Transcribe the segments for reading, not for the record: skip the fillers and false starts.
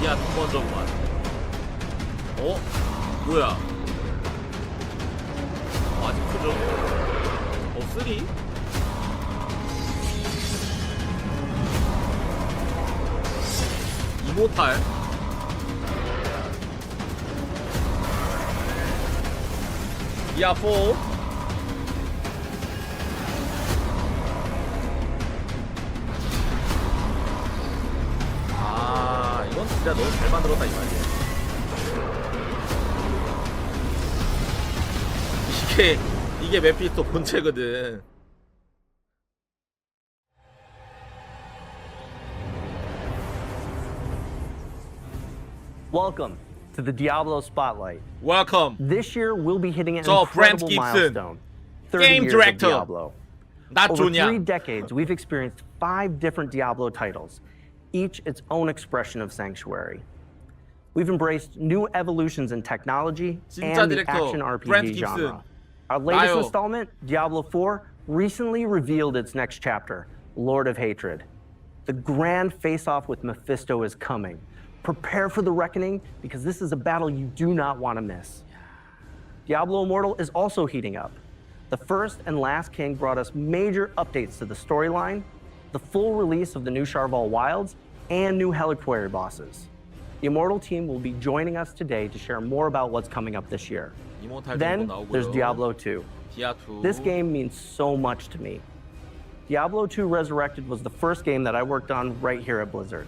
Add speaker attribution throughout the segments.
Speaker 1: 디아 2번 전만. 뭐야? 아직 크죠? 3? 이모탈. 디아4. 이건 진짜 너무 잘 만들었다 이 말이야. 이게 메피스토 본체거든.
Speaker 2: Welcome to the Diablo Spotlight.
Speaker 1: Welcome.
Speaker 2: This year we'll be hitting an
Speaker 1: 저
Speaker 2: incredible
Speaker 1: Gibson,
Speaker 2: milestone. 30
Speaker 1: Game
Speaker 2: years
Speaker 1: director.
Speaker 2: of Diablo.
Speaker 1: 나
Speaker 2: Over
Speaker 1: 좋냐?
Speaker 2: 3 decades, we've experienced 5 different Diablo titles, each its own expression of sanctuary. We've embraced new evolutions in technology and the action RPG genre. Our latest installment, Diablo IV, recently revealed its next chapter, Lord of Hatred. The grand face-off with Mephisto is coming. Prepare for the reckoning, because this is a battle you do not want to miss. Diablo Immortal is also heating up. The First and Last King brought us major updates to the storyline, the full release of the new Sharval Wilds, and new Heliquary bosses. The Immortal team will be joining us today to share more about what's coming up this year. Then there's Diablo II. This game means so much to me. Diablo II Resurrected was the first game that I worked on right here at Blizzard.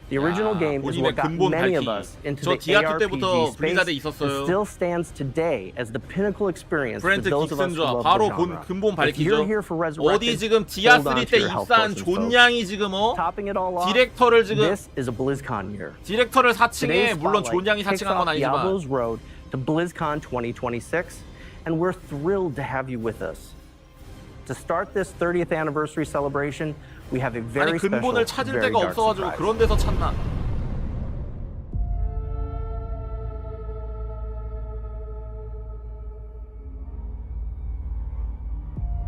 Speaker 2: The original game is what got many of us into the ARPG space and still stands today as the pinnacle experience for those of us who love the genre. If you're here for
Speaker 1: 어디
Speaker 2: Resurrected,
Speaker 1: 지금
Speaker 2: hold on
Speaker 1: 디아3
Speaker 2: to
Speaker 1: 때
Speaker 2: your health
Speaker 1: 입사한
Speaker 2: potions,
Speaker 1: 존양이 지금
Speaker 2: folks. Topping it all off,
Speaker 1: 디렉터를 지금
Speaker 2: this is a BlizzCon year.
Speaker 1: 디렉터를 사칭해.
Speaker 2: Today's
Speaker 1: 물론
Speaker 2: spotlight
Speaker 1: 존양이
Speaker 2: kicks
Speaker 1: 사칭한 건
Speaker 2: off
Speaker 1: 아니지만
Speaker 2: Diablo's road to BlizzCon 2026, and we're thrilled to have you with us. To start this 30th anniversary celebration, we have a very
Speaker 1: 아니 근본을
Speaker 2: special,
Speaker 1: 찾을
Speaker 2: very
Speaker 1: 데가
Speaker 2: dark
Speaker 1: 없어가지고
Speaker 2: surprise.
Speaker 1: 그런 데서 찾나?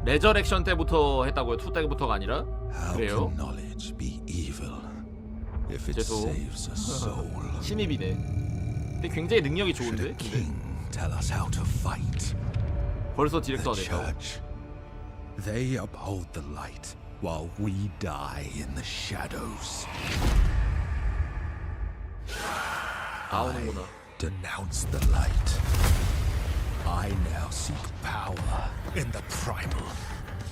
Speaker 1: 레저렉션 때부터 했다고요? 2 때부터가 아니라? 그래요? 쟤도 신입이네. 근데 굉장히 능력이 좋은데? 벌써 디렉터가 됐다고?
Speaker 3: They uphold the light while we die in the shadows.
Speaker 1: 나오는구나.
Speaker 3: Denounce the light. I now seek power in the primal,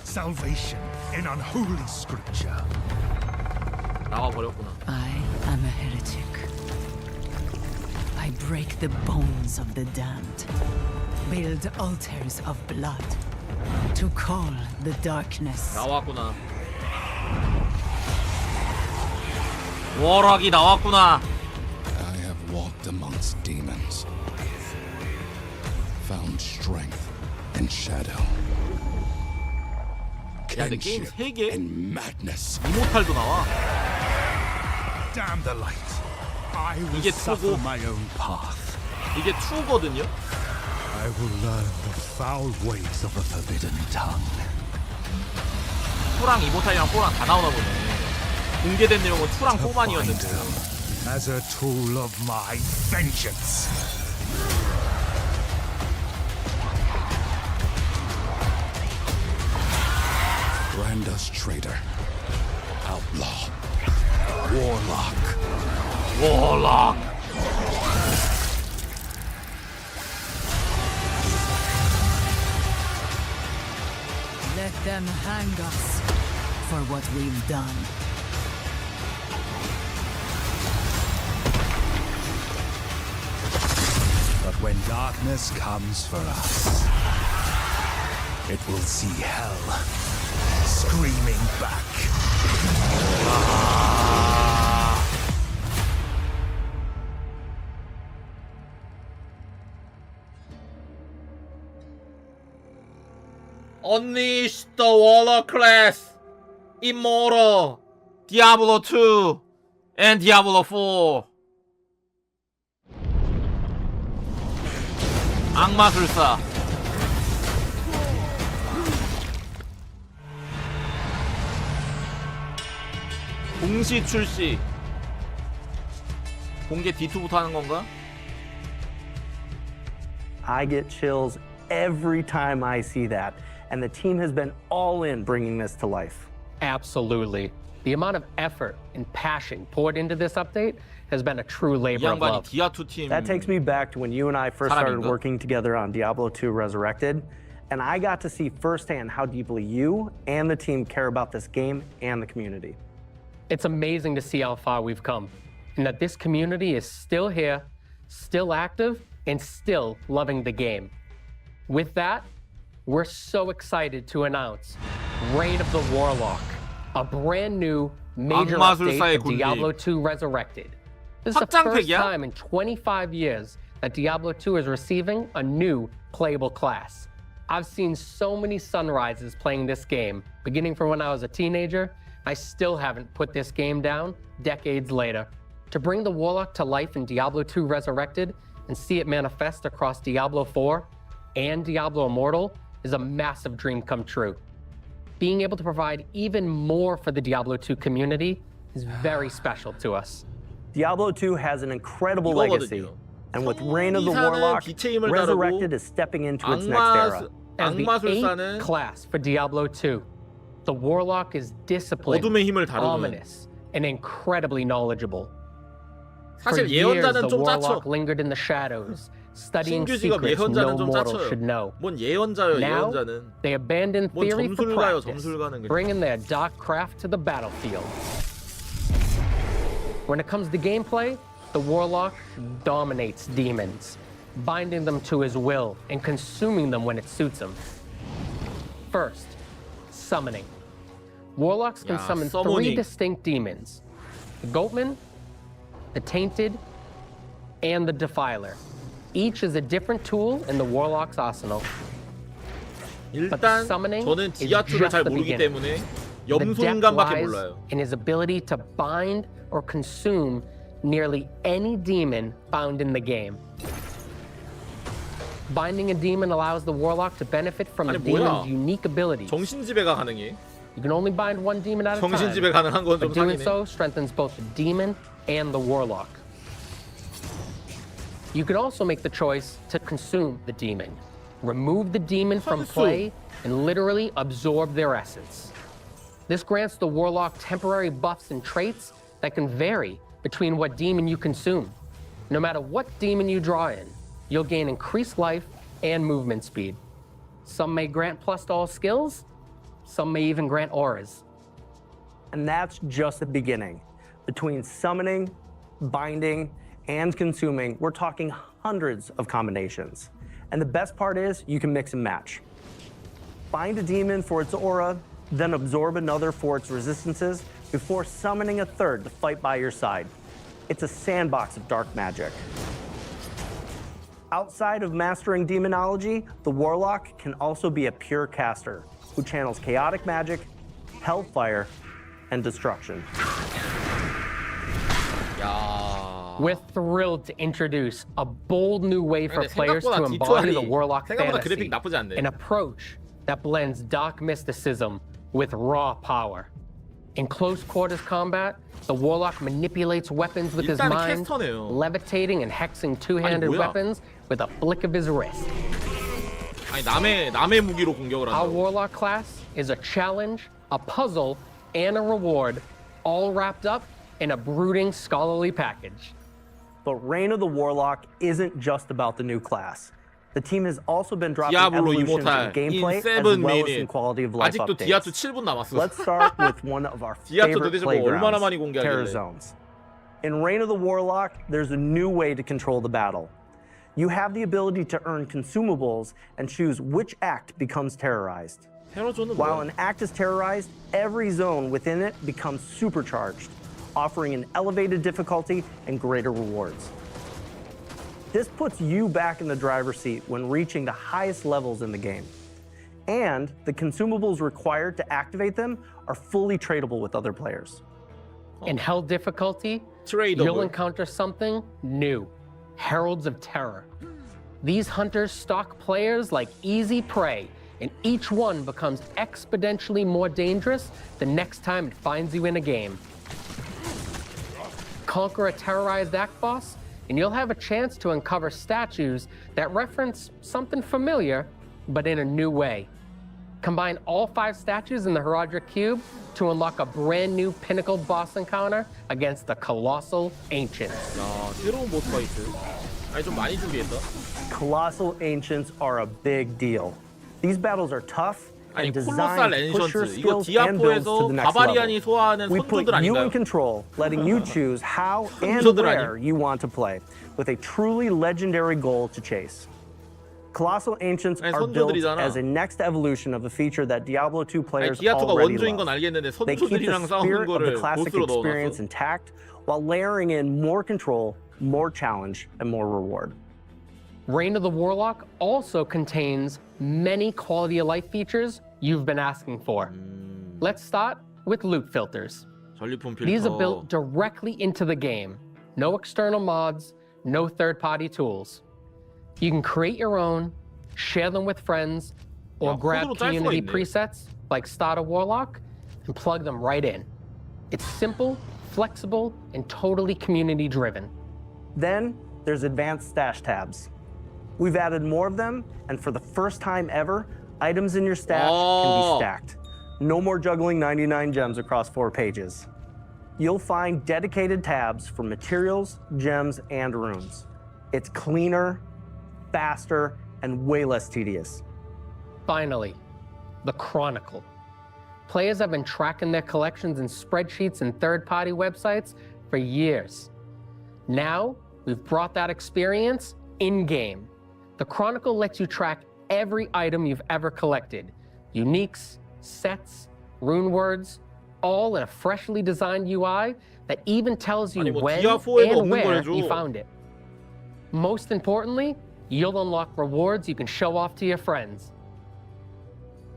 Speaker 3: salvation in unholy scripture.
Speaker 1: 나와버렸구나.
Speaker 4: I am a heretic. I break the bones of the damned, build altars of blood, to call the darkness.
Speaker 1: 나왔구나. 워럭이 나왔구나.
Speaker 3: I have walked amongst demons, found strength in shadow,
Speaker 1: 야, 근데 게임
Speaker 3: kinship
Speaker 1: 3개?
Speaker 3: in madness.
Speaker 1: 이모탈도 나와.
Speaker 3: Damn the light! I will
Speaker 1: 이게
Speaker 3: suffer
Speaker 1: 투고?
Speaker 3: my own path.
Speaker 1: 이게 2거든요?
Speaker 3: I will learn the foul ways of a forbidden tongue.
Speaker 1: 2랑 이모탈이랑 4랑 다 나오나 보네. 공개된 내용은 2랑 4만이었는데.
Speaker 3: As a tool of my vengeance. Brandos traitor, outlaw, warlock.
Speaker 1: 워럭.
Speaker 4: Let them hang us for what we've done.
Speaker 3: But when darkness comes for us, it will see hell screaming back.
Speaker 1: Unleash the Warlock class, Immortal, Diablo II, and Diablo IV. 악마술사. 공시 출시. 공개 D2부터 하는 건가?
Speaker 2: I get chills every time I see that, and the team has been all in bringing this to life.
Speaker 5: Absolutely. The amount of effort and passion poured into this update has been a true
Speaker 1: 이
Speaker 5: labor of
Speaker 1: 양반이
Speaker 5: love.
Speaker 1: 디아2 팀
Speaker 2: That takes me back to when you and I first started
Speaker 1: 사람인가?
Speaker 2: working together on Diablo II Resurrected, and I got to see firsthand how deeply you and the team care about this game and the community.
Speaker 5: It's amazing to see how far we've come, and that this community is still here, still active, and still loving the game. With that, we're so excited to announce Reign of the Warlock, a brand new major
Speaker 1: 악마술사의
Speaker 5: update of
Speaker 1: 군기.
Speaker 5: Diablo II Resurrected. This is the first
Speaker 1: 확장팩이야?
Speaker 5: time in 25 years that Diablo II is receiving a new playable class. I've seen so many sunrises playing this game, beginning from when I was a teenager. I still haven't put this game down decades later. To bring the Warlock to life in Diablo II Resurrected and see it manifest across Diablo IV and Diablo Immortal is a massive dream come true. Being able to provide even more for the Diablo II community is very special to us.
Speaker 2: Diablo II has an incredible
Speaker 1: 이거거든요.
Speaker 2: legacy, and with Reign of the
Speaker 1: 성기사는
Speaker 2: Warlock,
Speaker 1: 빛의 힘을
Speaker 2: Resurrected
Speaker 1: 다루고
Speaker 2: is stepping into its next era.
Speaker 5: As the
Speaker 1: 악마술사는
Speaker 5: 8th class for Diablo II, the Warlock is disciplined,
Speaker 1: 어둠의 힘을 다루는.
Speaker 5: ominous, and incredibly knowledgeable.
Speaker 1: 사실
Speaker 5: For years,
Speaker 1: 예언자는
Speaker 5: the
Speaker 1: 좀
Speaker 5: Warlock
Speaker 1: 짜쳐.
Speaker 5: lingered in the shadows, studying
Speaker 1: 신규 직업
Speaker 5: secrets no
Speaker 1: 예언자는 좀
Speaker 5: mortal
Speaker 1: 짜쳐요.
Speaker 5: should know.
Speaker 1: 뭔 예언자요
Speaker 5: Now,
Speaker 1: 예언자는.
Speaker 5: they abandon
Speaker 1: 뭔
Speaker 5: theory for
Speaker 1: 점술가요,
Speaker 5: practice,
Speaker 1: 점술가는 그냥.
Speaker 5: bringing their dark craft to the battlefield. When it comes to gameplay, the Warlock dominates demons, binding them to his will and consuming them when it suits him. First, summoning. Warlocks can
Speaker 1: Yeah,
Speaker 5: summon
Speaker 1: summoning.
Speaker 5: 3 distinct demons: the Goatman, the Tainted, and the Defiler. Each is a different tool in the Warlock's arsenal.
Speaker 1: 일단
Speaker 5: summoning
Speaker 1: 저는
Speaker 5: is
Speaker 1: 디아2를 잘
Speaker 5: just the
Speaker 1: 모르기
Speaker 5: beginning.
Speaker 1: 때문에
Speaker 5: The depth
Speaker 1: 염소인간밖에
Speaker 5: lies
Speaker 1: 몰라요.
Speaker 5: in his ability to bind or consume nearly any demon found in the game. Binding a demon allows the Warlock to benefit from the
Speaker 1: 아니, 뭐야?
Speaker 5: demon's unique abilities.
Speaker 1: 정신지배가 가능해.
Speaker 5: You can only bind one demon at a time.
Speaker 1: 정신지배 가능한 건 좀
Speaker 5: But doing
Speaker 1: 사기네.
Speaker 5: so strengthens both the demon and the Warlock. You can also make the choice to consume the demon, remove the demon from
Speaker 1: 선수.
Speaker 5: play, and literally absorb their essence. This grants the Warlock temporary buffs and traits that can vary between what demon you consume. No matter what demon you draw in, you'll gain increased life and movement speed. Some may grant plus to all skills, some may even grant auras.
Speaker 2: And that's just the beginning. Between summoning, binding, and consuming, we're talking hundreds of combinations. And the best part is you can mix and match. Bind a demon for its aura, then absorb another for its resistances before summoning a third to fight by your side. It's a sandbox of dark magic. Outside of mastering demonology, the Warlock can also be a pure caster who channels chaotic magic, hellfire, and destruction.
Speaker 1: 야.
Speaker 5: We're thrilled to introduce a bold new way for
Speaker 1: 근데
Speaker 5: players to
Speaker 1: 생각보다
Speaker 5: embody the
Speaker 1: D2
Speaker 5: Warlock
Speaker 1: 생각보다
Speaker 5: fantasy,
Speaker 1: 그래픽 나쁘지 않네.
Speaker 5: an approach that blends dark mysticism with raw power. In close quarters combat, the Warlock manipulates weapons with his
Speaker 1: 일단은
Speaker 5: mind,
Speaker 1: 캐스터네요.
Speaker 5: levitating and hexing two-handed
Speaker 1: 뭐야?
Speaker 5: weapons with a flick of his wrist.
Speaker 1: 아니 남의 무기로 공격을
Speaker 5: Our
Speaker 1: 한다고.
Speaker 5: Warlock class is a challenge, a puzzle, and a reward, all wrapped up in a brooding scholarly package.
Speaker 2: But Reign of the Warlock isn't just about the new class. The team has also been dropping
Speaker 1: Diablo
Speaker 2: evolutions
Speaker 1: Immortal
Speaker 2: in gameplay
Speaker 1: in
Speaker 2: as
Speaker 1: 7
Speaker 2: well as in
Speaker 1: minutes.
Speaker 2: quality of life
Speaker 1: 아직도
Speaker 2: updates.
Speaker 1: 디아2 7분 남았어.
Speaker 2: Let's start with one of our
Speaker 1: 디아2
Speaker 2: favorite
Speaker 1: 도대체 뭐 얼마나 많이
Speaker 2: playgrounds,
Speaker 1: 공개하길래.
Speaker 2: Terror Zones. In Reign of the Warlock, there's a new way to control the battle. You have the ability to earn consumables and choose which act becomes terrorized.
Speaker 1: 테러존은
Speaker 2: While
Speaker 1: 뭐야?
Speaker 2: an act is terrorized, every zone within it becomes supercharged, offering an elevated difficulty and greater rewards. This puts you back in the driver's seat when reaching the highest levels in the game. And the consumables required to activate them are fully tradable with other players.
Speaker 5: In Hell difficulty,
Speaker 1: Tradable.
Speaker 5: you'll encounter something new, Heralds of Terror. These hunters stalk players like easy prey, and each one becomes exponentially more dangerous the next time it finds you in a game. conquer a terrorized act boss, and you'll have a chance to uncover statues that reference something familiar, but in a new way. Combine all 5 statues in the Heraldric Cube to unlock a brand new pinnacle boss encounter against the Colossal Ancients.
Speaker 1: 야, 새로운 보스 파이트. 아니 좀 많이 준비했다.
Speaker 2: Colossal Ancients are a big deal. These battles are tough
Speaker 1: 아니
Speaker 2: and
Speaker 1: 콜로살
Speaker 2: designed to push your
Speaker 1: 렌션트 이거
Speaker 2: skills and builds to
Speaker 1: 디아포에서
Speaker 2: the next
Speaker 1: 바바리안이
Speaker 2: level.
Speaker 1: 소화하는
Speaker 2: We put
Speaker 1: 선조들
Speaker 2: you
Speaker 1: 아닌가요?
Speaker 2: in control, letting you choose how and
Speaker 1: 선조들
Speaker 2: where
Speaker 1: 아니?
Speaker 2: you want to play, with a truly legendary goal to chase. Colossal Ancients
Speaker 1: 아니,
Speaker 2: are built
Speaker 1: 선조들이잖아.
Speaker 2: as a next evolution of a feature that Diablo II
Speaker 1: 아니
Speaker 2: players
Speaker 1: 디아2가
Speaker 2: already
Speaker 1: 원조인 건
Speaker 2: love.
Speaker 1: 알겠는데
Speaker 2: They keep the
Speaker 1: 선조들이랑 싸우는
Speaker 2: spirit of the
Speaker 1: 거를
Speaker 2: classic
Speaker 1: 보스로
Speaker 2: experience
Speaker 1: 넣어놨어.
Speaker 2: intact while layering in more control, more challenge, and more reward.
Speaker 5: Reign of the Warlock also contains many quality of life features you've been asking for. Let's start with loot filters.
Speaker 1: 전리품
Speaker 5: These are
Speaker 1: 필터.
Speaker 5: built directly into the game. No external mods, no third-party tools. You can create your own, share them with friends, or
Speaker 1: 야,
Speaker 5: grab
Speaker 1: 코드로 짤 수가
Speaker 5: community
Speaker 1: 있네.
Speaker 5: presets like Starter Warlock and plug them right in. It's simple, flexible, and totally community-driven.
Speaker 2: Then there's advanced stash tabs. We've added more of them, and for the first time ever, items in your stash can be
Speaker 1: Oh.
Speaker 2: stacked. No more juggling 99 gems across 4 pages. You'll find dedicated tabs for materials, gems, and runes. It's cleaner, faster, and way less tedious.
Speaker 5: Finally, the Chronicle. Players have been tracking their collections in spreadsheets and third-party websites for years. Now, we've brought that experience in-game. The Chronicle lets you track every item you've ever collected. Uniques, sets, rune words, all in a freshly designed UI that even tells you
Speaker 1: 아니, 뭐
Speaker 5: when
Speaker 1: 디아4에도
Speaker 5: and
Speaker 1: 없는 걸
Speaker 5: where
Speaker 1: 해줘.
Speaker 5: you found it. Most importantly, you'll unlock rewards you can show off to your friends.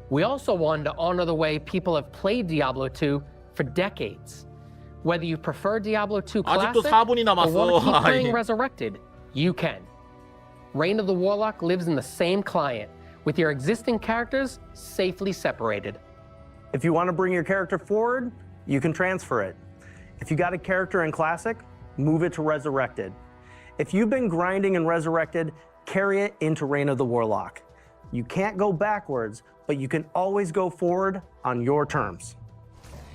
Speaker 5: We also wanted to honor the way people have played Diablo II for decades. Whether you prefer Diablo II
Speaker 1: 아직도
Speaker 5: Classic
Speaker 1: 4분이
Speaker 5: or want
Speaker 1: 남았어.
Speaker 5: to keep playing
Speaker 1: 아니.
Speaker 5: Resurrected, you can. Reign of the Warlock lives in the same client, with your existing characters safely separated.
Speaker 2: If you want to bring your character forward, you can transfer it. If you got a character in Classic, move it to Resurrected. If you've been grinding in Resurrected, carry it into Reign of the Warlock. You can't go backwards, but you can always go forward on your terms.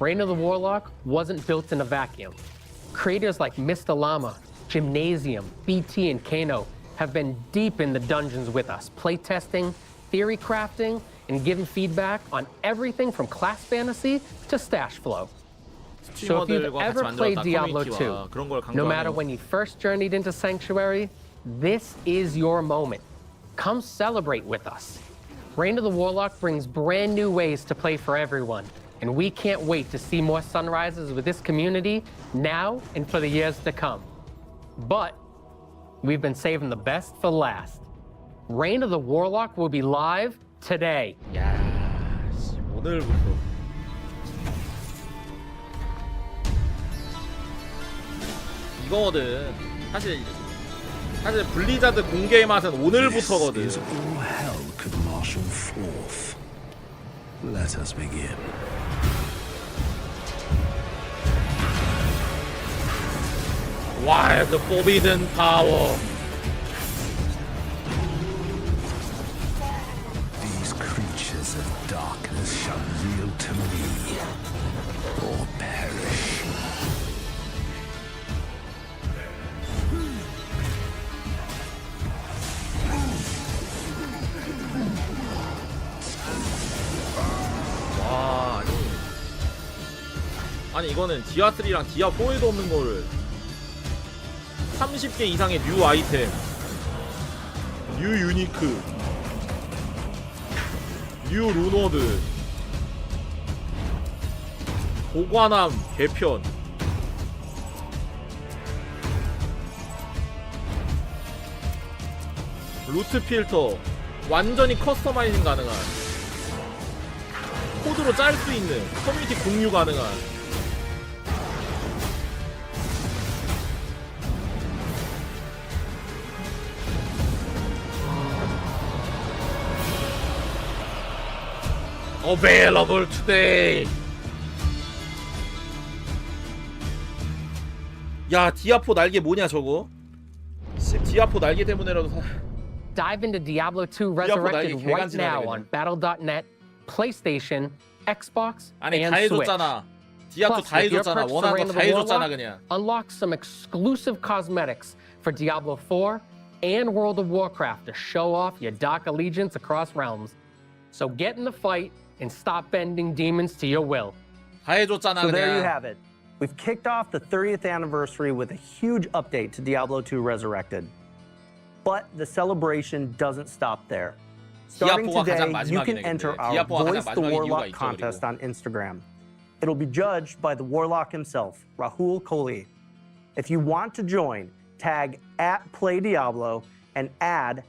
Speaker 5: Reign of the Warlock wasn't built in a vacuum. Creators like Mr. Llama, Gymnasium, BT, and Kano have been deep in the dungeons with us, playtesting, theory crafting, and giving feedback on everything from class fantasy to stash flow. So if you've
Speaker 1: 스트리머들과 같이
Speaker 5: ever played
Speaker 1: 만들었다
Speaker 5: Diablo
Speaker 1: 커뮤니티와
Speaker 5: 2,
Speaker 1: 그런 걸
Speaker 5: no matter
Speaker 1: 강조하네요.
Speaker 5: when you first journeyed into Sanctuary, this is your moment. Come celebrate with us. Reign of the Warlock brings brand new ways to play for everyone, and we can't wait to see more sunrises with this community now and for the years to come. But we've been saving the best for last. Reign of the Warlock will be live today.
Speaker 1: 야, 씨, 오늘부터. 이거거든. 사실 블리자드 공개의 맛은 오늘부터거든.
Speaker 3: This is all hell could marshal forth. Let us begin.
Speaker 1: Wild forbidden power.
Speaker 3: These creatures of darkness shall yield to me, or perish.
Speaker 1: 와, 아니 이거는 디아3랑 디아4에도 없는 거를 30개 이상의 뉴 아이템, 뉴 유니크, 뉴 루너드, 보관함 개편, 루트 필터, 완전히 커스터마이징 가능한, 코드로 짤 수 있는, 커뮤니티 공유 가능한. Available today. 야 디아4 날개 뭐냐 저거? 디아4 날개 때문에라도
Speaker 5: Dive into Diablo II Resurrected right now on battle.net, PlayStation, Xbox,
Speaker 1: 아니
Speaker 5: and
Speaker 1: 다
Speaker 5: Switch.
Speaker 1: 해줬잖아. 디아2 다 해줬잖아. 원하는 거 다 해줬잖아 그냥.
Speaker 5: Unlock some exclusive cosmetics for Diablo IV and World of Warcraft to show off your dark allegiance across realms. So get in the fight and stop bending demons to your will.
Speaker 1: 다 해줬잖아
Speaker 2: So
Speaker 1: 그냥.
Speaker 2: there you have it. We've kicked off the 30th anniversary with a huge update to Diablo II Resurrected. But the celebration doesn't stop there. Starting today, you can enter our Voice the Warlock contest on Instagram. It'll be judged by the Warlock himself, RenieHouR. If you want to join, tag @PlayDiablo and add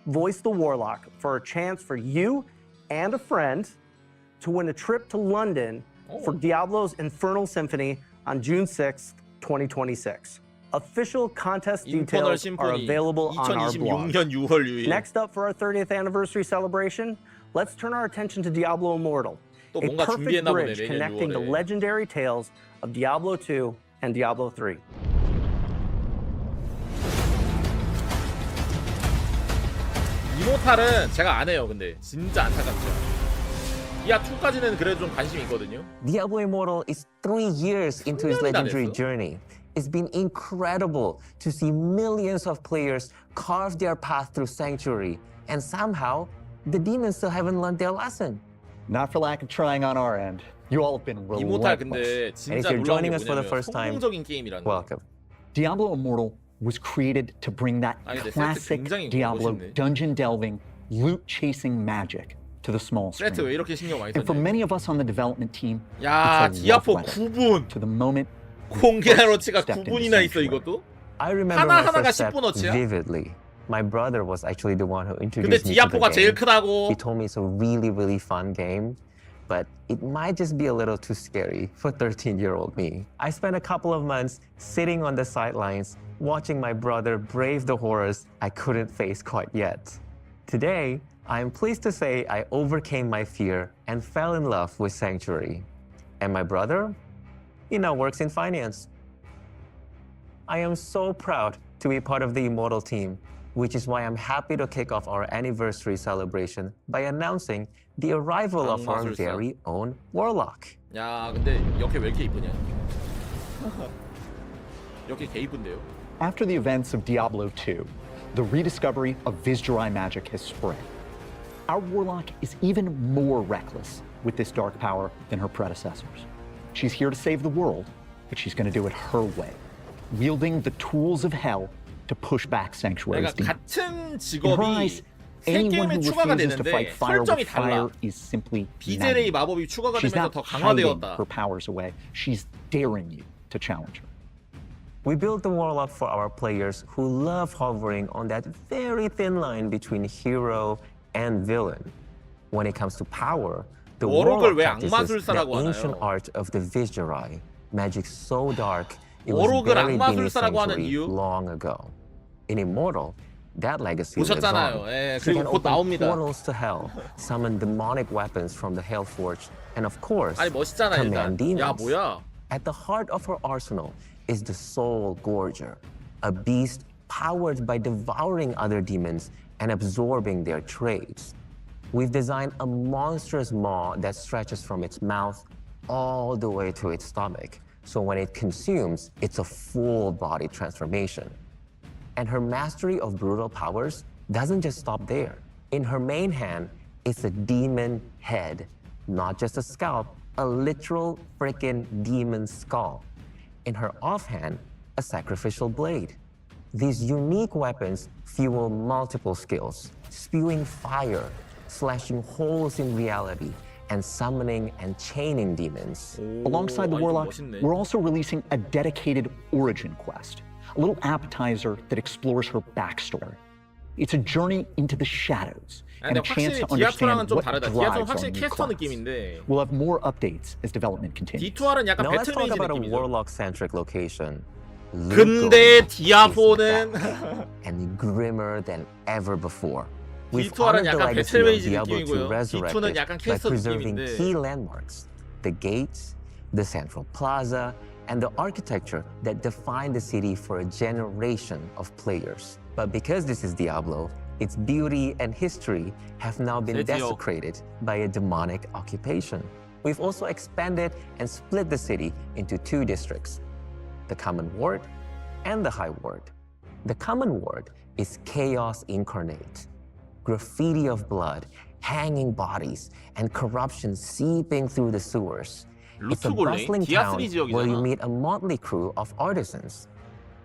Speaker 2: #VoiceTheWarlock for a chance for you and a friend to win a trip to London for Diablo's Infernal Symphony on June 6th, 2026. Official contest details are available on our blog.
Speaker 1: 2026년 6월 6일.
Speaker 2: Next up for our 30th anniversary celebration, let's turn our attention to Diablo Immortal,
Speaker 1: 또
Speaker 2: a
Speaker 1: 뭔가
Speaker 2: perfect
Speaker 1: 준비했나 보네,
Speaker 2: bridge
Speaker 1: 내년
Speaker 2: connecting the
Speaker 1: 6월에.
Speaker 2: legendary tales of Diablo II and Diablo III.
Speaker 1: 이모탈은 제가 안 해요. 근데 진짜 안타깝죠. 디아2까지는 그래도 좀 관심이 있거든요.
Speaker 6: Diablo Immortal is 3 years into his legendary journey. It's been incredible to see millions of players carve their path through Sanctuary, and somehow, the demons still haven't learned their lesson.
Speaker 7: Not for lack of trying on our end. You all have been
Speaker 1: 이모탈
Speaker 7: relentless.
Speaker 1: 근데
Speaker 6: And if
Speaker 1: 진짜
Speaker 6: you're
Speaker 1: 놀라운 게
Speaker 6: joining us for the
Speaker 1: 뭐냐면
Speaker 6: first time,
Speaker 1: 성공적인 게임이라는 거.
Speaker 6: welcome.
Speaker 7: Diablo Immortal was created to bring that
Speaker 1: 아니, 근데
Speaker 7: classic
Speaker 1: 세트 굉장히
Speaker 7: Diablo
Speaker 1: 멋있네.
Speaker 7: dungeon delving, loot chasing magic to the small screen.
Speaker 1: 세트 왜 이렇게 신경 많이
Speaker 7: And for
Speaker 1: 썼냐?
Speaker 7: many of us on the development team,
Speaker 1: 야
Speaker 7: it's a love
Speaker 1: 디아4
Speaker 7: letter
Speaker 1: 9분.
Speaker 7: to the moment
Speaker 1: 공개하러치가
Speaker 7: stepped into
Speaker 1: 9분이나 있어
Speaker 7: Sanctuary.
Speaker 1: 이것도?
Speaker 6: I remember my
Speaker 1: 하나하나가
Speaker 6: first step
Speaker 1: 10분어치야?
Speaker 6: vividly. My brother was actually the one who
Speaker 1: 근데
Speaker 6: introduced me to the
Speaker 1: 디아4가 제일
Speaker 6: game.
Speaker 1: 크다고.
Speaker 6: He told me it's a really fun game, but it might just be a little too scary for 13-year-old me. I spent a couple of months sitting on the sidelines, watching my brother brave the horrors I couldn't face quite yet. Today, I am pleased to say I overcame my fear and fell in love with Sanctuary. And my brother, he now works in finance. I am so proud to be part of the Immortal team, which is why I'm happy to kick off our anniversary celebration by announcing the arrival of our
Speaker 1: 악마술사.
Speaker 6: very own Warlock.
Speaker 1: 야 근데 이렇게 왜 이렇게 이쁘냐? 이렇게 개 이쁜데요?
Speaker 7: After the events of Diablo II, the rediscovery of Vizjurai magic has spread. Our Warlock is even more reckless with this dark power than her predecessors. She's here to save the world, but she's going to do it her way, wielding the tools of hell to push back Sanctuary's
Speaker 1: 그러니까
Speaker 7: demons.
Speaker 1: 같은
Speaker 7: In her
Speaker 1: 직업이
Speaker 7: eyes,
Speaker 1: 세
Speaker 7: anyone
Speaker 1: 게임에
Speaker 7: who
Speaker 1: 추가가
Speaker 7: refuses to
Speaker 1: 되는데
Speaker 7: fight fire
Speaker 1: 설정이
Speaker 7: with fire
Speaker 1: 달라.
Speaker 7: is simply
Speaker 1: 비제레이
Speaker 7: maddening.
Speaker 1: 마법이 추가가
Speaker 7: She's
Speaker 1: 되면서
Speaker 7: not
Speaker 1: 더
Speaker 7: hiding
Speaker 1: 강화되었다.
Speaker 7: her powers away. She's daring you to challenge her.
Speaker 6: We built the Warlock for our players who love hovering on that very thin line between hero and villain. When it comes to power, the
Speaker 1: 워록을
Speaker 6: Warlock
Speaker 1: 왜
Speaker 6: practices the
Speaker 1: 악마술사라고
Speaker 6: ancient
Speaker 1: 하나요?
Speaker 6: art of the Vizjurai, magic so dark it was
Speaker 1: 워록을
Speaker 6: buried beneath
Speaker 1: 악마술사라고 하는
Speaker 6: Sanctuary
Speaker 1: 이유?
Speaker 6: long ago. In Immortal, that legacy lives
Speaker 1: 보셨잖아요.
Speaker 6: on.
Speaker 1: 예,
Speaker 6: She
Speaker 1: 그리고
Speaker 6: can
Speaker 1: 곧
Speaker 6: open
Speaker 1: 나옵니다.
Speaker 6: portals to hell, summon demonic weapons from the Hellforge, and of course,
Speaker 1: 아니 멋있잖아 일단.
Speaker 6: command demons.
Speaker 1: 야 뭐야?
Speaker 6: At the heart of her arsenal is the Soul Gorger, a beast powered by devouring other demons and absorbing their traits. We've designed a monstrous maw that stretches from its mouth all the way to its stomach. So when it consumes, it's a full body transformation. And her mastery of brutal powers doesn't just stop there. In her main hand, it's a demon head, not just a scalp, a literal frickin' demon skull. In her offhand, a sacrificial blade. These unique weapons fuel multiple skills, spewing fire, slashing holes in reality, and summoning and chaining demons.
Speaker 7: Alongside the
Speaker 1: 이거
Speaker 7: Warlock,
Speaker 1: 멋있네.
Speaker 7: we're also releasing a dedicated origin quest, a little appetizer that explores her backstory. It's a journey into the shadows and a
Speaker 1: 근데
Speaker 7: chance
Speaker 1: 확실히
Speaker 7: to understand
Speaker 1: 디아2랑은 좀
Speaker 7: what
Speaker 1: 다르다.
Speaker 7: drives
Speaker 1: 디아2는
Speaker 7: our
Speaker 1: 확실히
Speaker 7: new
Speaker 1: 캐스터
Speaker 7: class.
Speaker 1: 느낌인데
Speaker 7: We'll have more updates as development continues.
Speaker 1: D2R은 약간
Speaker 6: Now let's talk
Speaker 1: 배틀메이지
Speaker 6: about a
Speaker 1: 느낌이죠.
Speaker 6: Warlock-centric location.
Speaker 1: 근데
Speaker 6: Lugo is
Speaker 1: 디아4는
Speaker 6: back and grimmer than ever before. We've
Speaker 1: D2R은
Speaker 6: honored the
Speaker 1: 약간
Speaker 6: legacy of
Speaker 1: 배틀메이지
Speaker 6: Diablo II
Speaker 1: 느낌이고요. D2는
Speaker 6: Resurrected
Speaker 1: 약간
Speaker 6: by
Speaker 1: 캐스터
Speaker 6: preserving
Speaker 1: 느낌인데
Speaker 6: key landmarks, the gates, the central plaza, and the architecture that defined the city for a generation of players. But because this is Diablo, its beauty and history have now been desecrated by a demonic occupation. We've also expanded and split the city into two districts, the Common Ward and the High Ward. The Common Ward is chaos incarnate. Graffiti of blood, hanging bodies, and corruption seeping through the sewers. It's a bustling town where you meet a motley crew of artisans.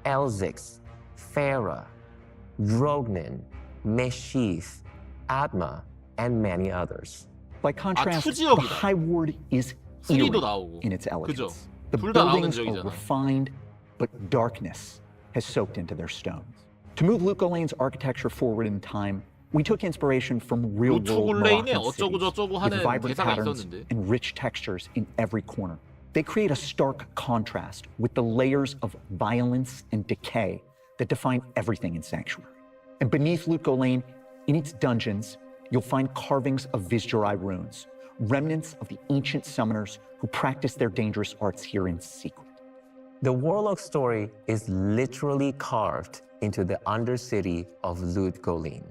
Speaker 6: Elzix, Farah, Drognin, Meshith, Atma, and many others.
Speaker 7: By contrast, the High Ward is eerie in its elegance. The buildings are refined, but darkness has soaked into their stones. To move Luke Olane's architecture forward in time, we took inspiration from real-world Moroccan cities with vibrant patterns and rich textures in every corner. They create a stark contrast with the layers of violence and decay that define everything in Sanctuary. And beneath Luke Olane, in its dungeons, you'll find carvings of Vizjurai runes, remnants of the ancient summoners who practiced their dangerous arts here in secret.
Speaker 6: The Warlock story is literally carved into the undercity of Lut Gholein.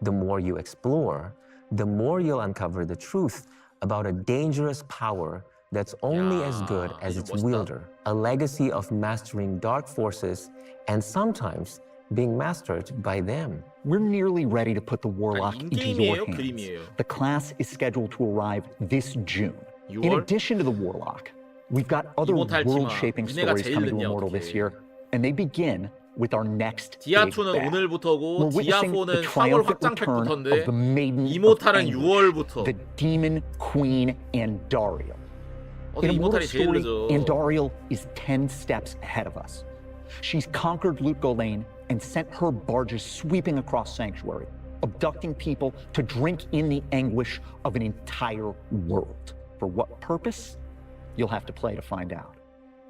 Speaker 6: The more you explore, the more you'll uncover the truth about a dangerous power that's only as good as its wielder, a legacy of mastering dark forces and sometimes being mastered by them.
Speaker 7: We're nearly ready to put the Warlock into your hands. The class is scheduled to arrive this June. In addition to the Warlock, we've got other world-shaping stories coming to Immortal this year, and they begin with our next
Speaker 1: 디아2는
Speaker 7: big
Speaker 1: 오늘부터고
Speaker 7: We're witnessing the
Speaker 1: 디아4는 4월
Speaker 7: triumphant
Speaker 1: 확장
Speaker 7: return
Speaker 1: 팩부터인데
Speaker 7: of the Maiden
Speaker 1: 이모탈은
Speaker 7: of Anguish,
Speaker 1: 6월부터.
Speaker 7: the Demon Queen Andariel. In
Speaker 1: 이모탈이
Speaker 7: Immortal's
Speaker 1: 제일
Speaker 7: story,
Speaker 1: 늦어.
Speaker 7: Andariel is 10 steps ahead of us. She's conquered Lut Gholein and sent her barges sweeping across Sanctuary, abducting people to drink in the anguish of an entire world. For what purpose? You'll have to play to find out.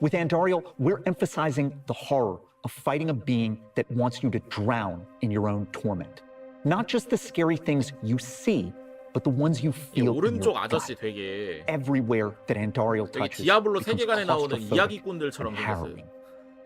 Speaker 7: With Andariel, we're emphasizing the horror of fighting a being that wants you to drown in your own torment. Not just the scary things you see, but the ones you
Speaker 1: 이
Speaker 7: feel in
Speaker 1: 오른쪽
Speaker 7: your
Speaker 1: 아저씨
Speaker 7: gut.
Speaker 1: 되게
Speaker 7: Everywhere that Andariel
Speaker 1: 되게
Speaker 7: touches
Speaker 1: 디아블로
Speaker 7: becomes
Speaker 1: 세계관에 나오는
Speaker 7: claustrophobic
Speaker 1: 이야기꾼들처럼
Speaker 7: and
Speaker 1: 생겼어요.
Speaker 7: harrowing.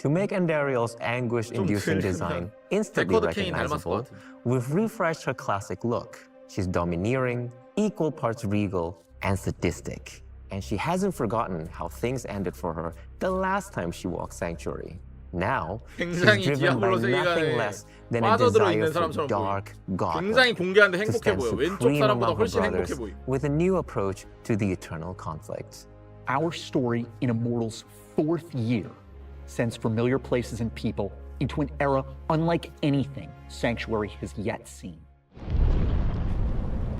Speaker 6: To make Andariel's anguish-inducing design instantly
Speaker 1: 데코드 케인 닮았을 것
Speaker 6: recognizable,
Speaker 1: 같은.
Speaker 6: we've refreshed her classic look. She's domineering, equal parts regal, and sadistic. And she hasn't forgotten how things ended for her the last time she walked Sanctuary. Now, she's
Speaker 1: 굉장히
Speaker 6: driven by
Speaker 1: 디아블로
Speaker 6: nothing
Speaker 1: 세계관에
Speaker 6: less than a
Speaker 1: 빠져들어
Speaker 6: desire
Speaker 1: 있는
Speaker 6: for
Speaker 1: 사람처럼 보여.
Speaker 6: dark Gotham
Speaker 1: 굉장히 공개하는데
Speaker 6: to
Speaker 1: 행복해
Speaker 6: stand
Speaker 1: 보여. 왼쪽
Speaker 6: supreme
Speaker 1: 사람보다
Speaker 6: among her
Speaker 1: 훨씬 행복해
Speaker 6: brothers
Speaker 1: 보여.
Speaker 6: with a new approach to the eternal conflict.
Speaker 7: Our story in Immortal's 4th year sends familiar places and people into an era unlike anything Sanctuary has yet seen.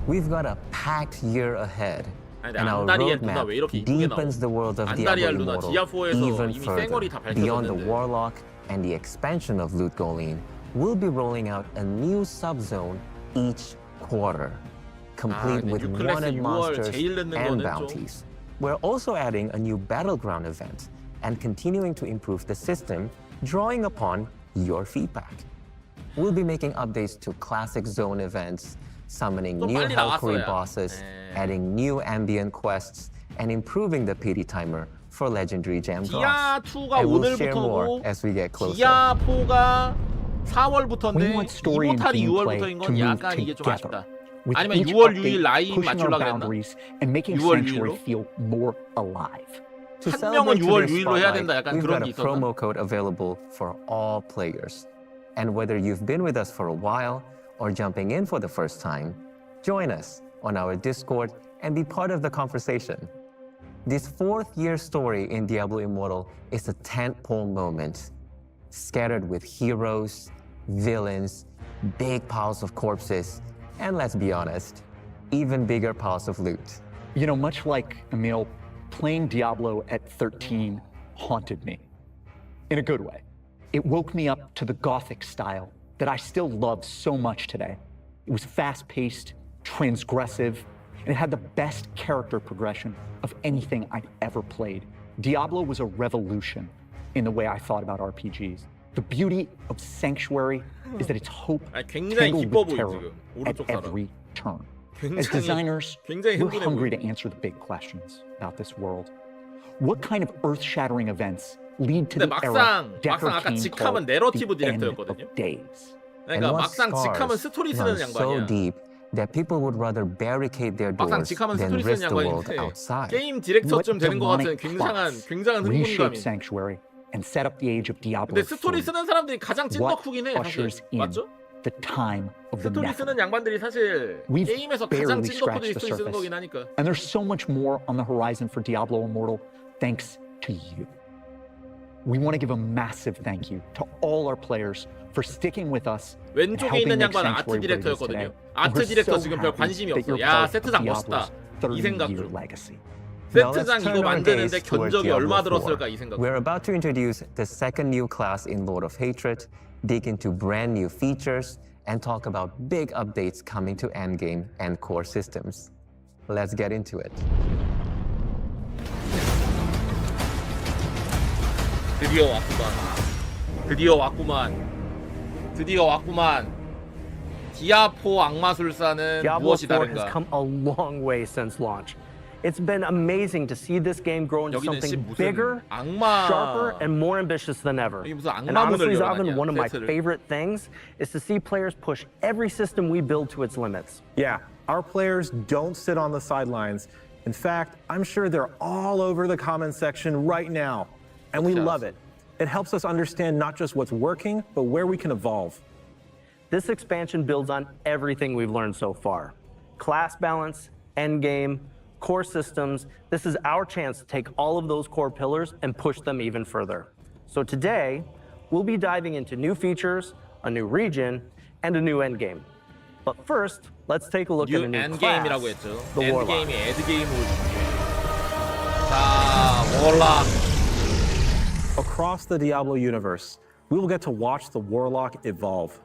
Speaker 6: We've got a packed year ahead,
Speaker 1: 아니,
Speaker 6: and our
Speaker 1: 안다리엘 누나 왜
Speaker 6: roadmap
Speaker 1: 이렇게 이쁘게 나와?
Speaker 6: deepens the world of Diablo
Speaker 1: 안다리엘 누나
Speaker 6: Immortal
Speaker 1: 디아4에서
Speaker 6: even
Speaker 1: 이미
Speaker 6: further.
Speaker 1: 쌩얼이 다
Speaker 6: Beyond the
Speaker 1: 밝혀졌는데.
Speaker 6: Warlock and the expansion of Lut Gholein, we'll be rolling out a new subzone each quarter, complete
Speaker 1: 근데
Speaker 6: with
Speaker 1: 뉴클래스
Speaker 6: wanted
Speaker 1: 6월
Speaker 6: monsters
Speaker 1: 제일 늦는
Speaker 6: and
Speaker 1: 거는 좀
Speaker 6: bounties. We're also adding a new battleground event and continuing to improve the system, drawing upon your feedback. We'll be making updates to classic zone events, summoning
Speaker 1: 좀
Speaker 6: new
Speaker 1: 빨리
Speaker 6: Hellcree
Speaker 1: 나왔어야.
Speaker 6: bosses,
Speaker 1: 네.
Speaker 6: adding new ambient quests, and improving the pity timer for legendary gem drops.
Speaker 1: 디아2가
Speaker 6: And we'll share more
Speaker 1: 오늘부터고
Speaker 6: as we get closer.
Speaker 1: 디아4가
Speaker 7: We
Speaker 1: 4월부터인데
Speaker 7: want story and
Speaker 1: 이모탈이
Speaker 7: gameplay
Speaker 1: 6월부터인
Speaker 7: to
Speaker 1: 건
Speaker 7: move
Speaker 1: 약간 이게 좀
Speaker 7: together.
Speaker 1: 아쉽다.
Speaker 7: With
Speaker 1: 아니면
Speaker 7: each
Speaker 1: 6월 6일
Speaker 7: update
Speaker 1: 라인
Speaker 7: pushing our
Speaker 1: 맞추려고 그랬나?
Speaker 7: boundaries and making
Speaker 1: 6월
Speaker 7: Sanctuary
Speaker 1: 6일로?
Speaker 7: feel more alive.
Speaker 6: To
Speaker 1: 한
Speaker 6: celebrate
Speaker 1: 명은 6월
Speaker 6: today's
Speaker 1: 6일로 해야
Speaker 6: spotlight,
Speaker 1: 된다. 약간
Speaker 6: we've
Speaker 1: 그런
Speaker 6: got
Speaker 1: 게
Speaker 6: a
Speaker 1: 있었나?
Speaker 6: promo code available for all players. And whether you've been with us for a while or jumping in for the first time, join us on our Discord and be part of the conversation. This 4th year story in Diablo Immortal is a tentpole moment, scattered with heroes, villains, big piles of corpses, and let's be honest, even bigger piles of loot.
Speaker 7: You know, much like Emil, playing Diablo at 13 haunted me. In a good way. It woke me up to the Gothic style that I still love so much today. It was fast-paced, transgressive, and it had the best character progression of anything I'd ever played. Diablo was a revolution in the way I thought about RPGs. The beauty of Sanctuary is that it's hope
Speaker 1: 굉장히
Speaker 7: tangled
Speaker 1: 기뻐
Speaker 7: with
Speaker 1: 보이
Speaker 7: terror
Speaker 1: 지금
Speaker 7: at
Speaker 1: 오른쪽 사람.
Speaker 7: every turn. As
Speaker 1: 굉장히
Speaker 7: designers,
Speaker 1: 굉장히
Speaker 7: we're
Speaker 1: 흥분해
Speaker 7: hungry
Speaker 1: 보여.
Speaker 7: to answer the big questions about this world. What kind of earth-shattering events lead to
Speaker 1: 근데
Speaker 7: the era
Speaker 1: 막상
Speaker 7: Decker
Speaker 1: 아까
Speaker 7: King
Speaker 1: 직함은
Speaker 7: called
Speaker 1: 내러티브
Speaker 7: the end of
Speaker 1: 디렉터였거든요.
Speaker 7: days?
Speaker 1: 그러니까 막상 직함은 스토리 쓰는
Speaker 6: so
Speaker 1: 양반이야.
Speaker 6: deep that people would rather barricade their
Speaker 1: 막상
Speaker 6: doors
Speaker 1: 직함은
Speaker 6: than
Speaker 1: 스토리
Speaker 6: risk
Speaker 1: 쓰는
Speaker 6: the world
Speaker 1: 양반인데
Speaker 6: outside.
Speaker 1: 게임 디렉터쯤
Speaker 7: What
Speaker 1: 되는 것 같은
Speaker 7: demonic
Speaker 1: 굉장한
Speaker 7: plots
Speaker 1: 흥분감이.
Speaker 7: reshape Sanctuary and set up the age of Diablo
Speaker 1: 근데 스토리
Speaker 7: IV?
Speaker 1: 쓰는 사람들이 가장
Speaker 7: What
Speaker 1: 찐덕후긴 해 사실.
Speaker 7: ushers in
Speaker 1: 맞죠?
Speaker 7: the time of the
Speaker 1: 스토리
Speaker 7: Nephilim?
Speaker 1: 쓰는 양반들이 사실
Speaker 7: We've
Speaker 1: 게임에서 가장
Speaker 7: barely
Speaker 1: 찐덕후들이
Speaker 7: scratched the
Speaker 1: 스토리 쓰는
Speaker 7: surface.
Speaker 1: 거긴 하니까.
Speaker 7: And there's so much more on the horizon for Diablo Immortal thanks to you. We want to give a massive thank you to all our players for sticking with us and
Speaker 1: 왼쪽에
Speaker 7: helping
Speaker 1: 있는
Speaker 7: make
Speaker 1: 양반은 아트
Speaker 7: Sanctuary what it is
Speaker 1: 디렉터였거든요.
Speaker 7: today.
Speaker 1: 아트
Speaker 7: We're
Speaker 1: 디렉터
Speaker 7: so
Speaker 1: 지금 별
Speaker 7: happy
Speaker 1: 관심이
Speaker 7: that
Speaker 1: 없어.
Speaker 7: you're
Speaker 1: 야
Speaker 7: part of
Speaker 1: 세트장 멋있다.
Speaker 7: Diablo's
Speaker 1: 이 생각
Speaker 7: 30-year
Speaker 1: 중.
Speaker 7: legacy.
Speaker 6: Now
Speaker 1: 세트장
Speaker 6: let's
Speaker 1: 이거
Speaker 6: turn our
Speaker 1: 만드는데
Speaker 6: gaze towards
Speaker 1: 견적이 얼마
Speaker 6: Diablo
Speaker 1: 들었을까
Speaker 6: IV.
Speaker 1: 이 생각.
Speaker 6: We're about to introduce the second new class in Lord of Hatred, dig into brand new features, and talk about big updates coming to endgame and core systems. Let's get into it.
Speaker 1: 드디어 왔구만. 드디어 왔구만. 드디어 왔구만. 디아4 악마술사는
Speaker 2: Diablo
Speaker 1: 무엇이
Speaker 2: 4 has
Speaker 1: 다른가?
Speaker 2: come a long way since launch. It's been amazing to see this game grow into
Speaker 1: 여기는
Speaker 2: something
Speaker 1: 무슨
Speaker 2: bigger,
Speaker 1: 악마-
Speaker 2: sharper, and more ambitious than ever.
Speaker 1: 여기 무슨
Speaker 2: And
Speaker 1: 악마문을
Speaker 2: honestly,
Speaker 1: 열어놨냐,
Speaker 2: Zavin, one of my
Speaker 1: 세트를.
Speaker 2: favorite things is to see players push every system we build to its limits.
Speaker 8: Yeah, our players don't sit on the sidelines. In fact, I'm sure they're all over the comments section right now. And we love it. It helps us understand not just what's working, but where we can evolve.
Speaker 2: This expansion builds on everything we've learned so far. Class balance, endgame, core systems. This is our chance to take all of those core pillars and push them even further. So today, we'll be diving into new features, a new region, and a new endgame. But first, let's take a look
Speaker 1: 뉴
Speaker 2: at a new
Speaker 1: 엔게임이라고
Speaker 2: class,
Speaker 1: 했죠.
Speaker 2: the Warlock.
Speaker 1: 엔게임이 애드게임으로 준비해. 자, 월락.
Speaker 8: Across the Diablo universe, we will get to watch the Warlock evolve.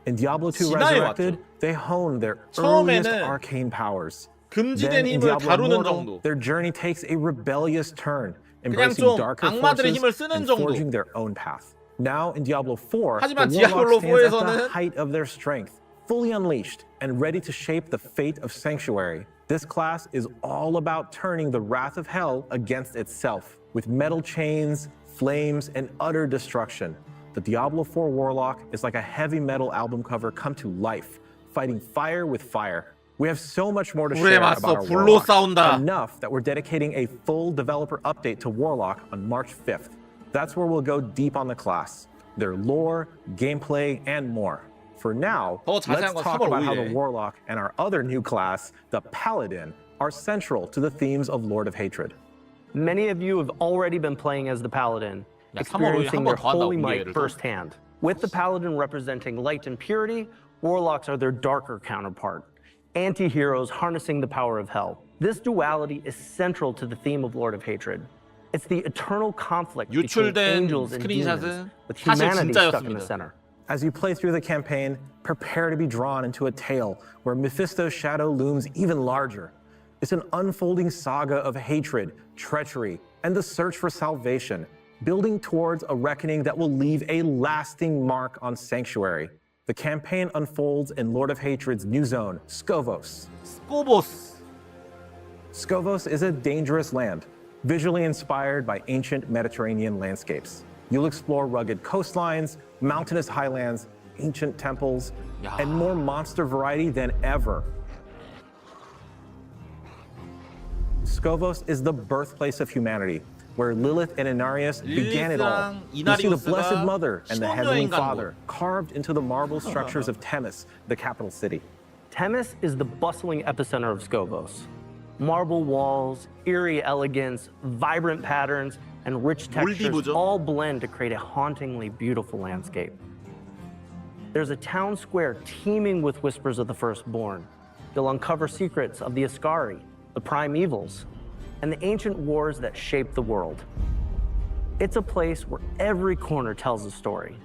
Speaker 8: In Diablo II
Speaker 1: 진화해
Speaker 8: Resurrected,
Speaker 1: 왔죠.
Speaker 8: they hone their
Speaker 1: 처음에는
Speaker 8: earliest arcane powers.
Speaker 1: 금지된
Speaker 8: Then in
Speaker 1: 힘을
Speaker 8: Diablo
Speaker 1: 다루는
Speaker 8: Immortal,
Speaker 1: 정도.
Speaker 8: their journey takes a rebellious turn,
Speaker 1: 그냥
Speaker 8: embracing
Speaker 1: 좀
Speaker 8: darker
Speaker 1: 악마들의 힘을
Speaker 8: forces
Speaker 1: 쓰는
Speaker 8: and
Speaker 1: 정도.
Speaker 8: forging their own path. Now in Diablo IV,
Speaker 1: 하지만
Speaker 8: the Warlock
Speaker 1: 디아블로
Speaker 8: stands at the
Speaker 1: 4에서는
Speaker 8: height of their strength, fully unleashed and ready to shape the fate of Sanctuary. This class is all about turning the wrath of hell against itself, with metal chains, flames, and utter destruction. The Diablo IV Warlock is like a heavy metal album cover come to life, fighting fire with fire. We have so much more to
Speaker 1: 불에
Speaker 8: share
Speaker 1: 맞서
Speaker 8: about our
Speaker 1: 불로
Speaker 8: Warlock,
Speaker 1: 싸운다.
Speaker 8: enough that we're dedicating a full developer update to Warlock on March 5th. That's where we'll go deep on the class, their lore, gameplay, and more. For now,
Speaker 1: 더
Speaker 8: let's
Speaker 1: 자세한 건
Speaker 8: talk
Speaker 1: 3월
Speaker 8: about how
Speaker 1: 5일에.
Speaker 8: the Warlock and our other new class, the Paladin, are central to the themes of Lord of Hatred.
Speaker 2: Many of you have already been playing as the Paladin,
Speaker 1: 야, 3월 5일
Speaker 2: experiencing
Speaker 1: 한번
Speaker 2: their
Speaker 1: 더 한다고,
Speaker 2: holy might
Speaker 1: 공개회를 또.
Speaker 2: firsthand. With the Paladin representing light and purity, Warlocks are their darker counterpart, anti-heroes harnessing the power of hell. This duality is central to the theme of Lord of Hatred. It's the eternal conflict between
Speaker 1: 유출된
Speaker 2: angels and demons,
Speaker 1: 스크린샷은
Speaker 2: with
Speaker 1: 사실
Speaker 2: humanity stuck in the
Speaker 1: 진짜였습니다.
Speaker 2: center.
Speaker 8: As you play through the campaign, prepare to be drawn into a tale where Mephisto's shadow looms even larger. It's an unfolding saga of hatred, treachery, and the search for salvation, building towards a reckoning that will leave a lasting mark on Sanctuary. The campaign unfolds in Lord of Hatred's new zone, Skovos.
Speaker 1: 스코보스.
Speaker 8: Skovos is a dangerous land, visually inspired by ancient Mediterranean landscapes. You'll explore rugged coastlines, mountainous highlands, ancient temples,
Speaker 1: 야.
Speaker 8: and more monster variety than ever. Skovos is the birthplace of humanity, where Lilith and Inarius began it all.
Speaker 1: 릴리스랑
Speaker 8: You see the
Speaker 1: 이나리우스가
Speaker 8: Blessed Mother and the Heavenly
Speaker 1: 신혼여행 간 곳.
Speaker 8: Father carved into the marble structures of Themis, the capital city.
Speaker 2: Themis is the bustling epicenter of Skovos. Marble walls, eerie elegance, vibrant patterns, and rich textures
Speaker 1: 몰디브죠?
Speaker 2: all blend to create a hauntingly beautiful landscape. There's a town square teeming with whispers of the firstborn. You'll uncover secrets of the Ascari, the primevals, and the ancient wars that shaped the world. It's a place where every corner tells a story.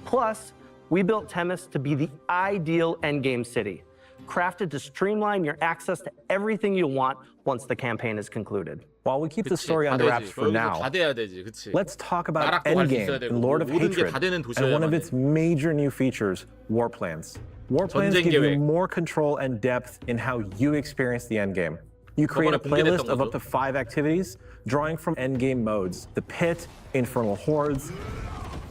Speaker 2: Plus, we built Themis to be the ideal endgame city, crafted to streamline your access to everything you want once the campaign is concluded.
Speaker 8: While we keep the
Speaker 1: 그치,
Speaker 8: story
Speaker 1: 다
Speaker 8: under
Speaker 1: 되지.
Speaker 8: wraps for
Speaker 1: 여기서
Speaker 8: now,
Speaker 1: 다 돼야 되지. 그치.
Speaker 8: let's talk about
Speaker 1: 나락도 갈수 있어야
Speaker 8: Endgame
Speaker 1: 되고,
Speaker 8: in Lord of
Speaker 1: 모든 게
Speaker 8: Hatred
Speaker 1: 다 되는
Speaker 8: and
Speaker 1: 도시여야만
Speaker 8: one of
Speaker 1: 돼.
Speaker 8: its major new features, Warplans. Warplans
Speaker 1: 전쟁
Speaker 8: give you
Speaker 1: 계획.
Speaker 8: more control and depth in how you experience the endgame. You create a
Speaker 1: 저번에 공개됐던
Speaker 8: playlist of
Speaker 1: 거죠.
Speaker 8: up to 5 activities, drawing from endgame modes: the pit, infernal hordes,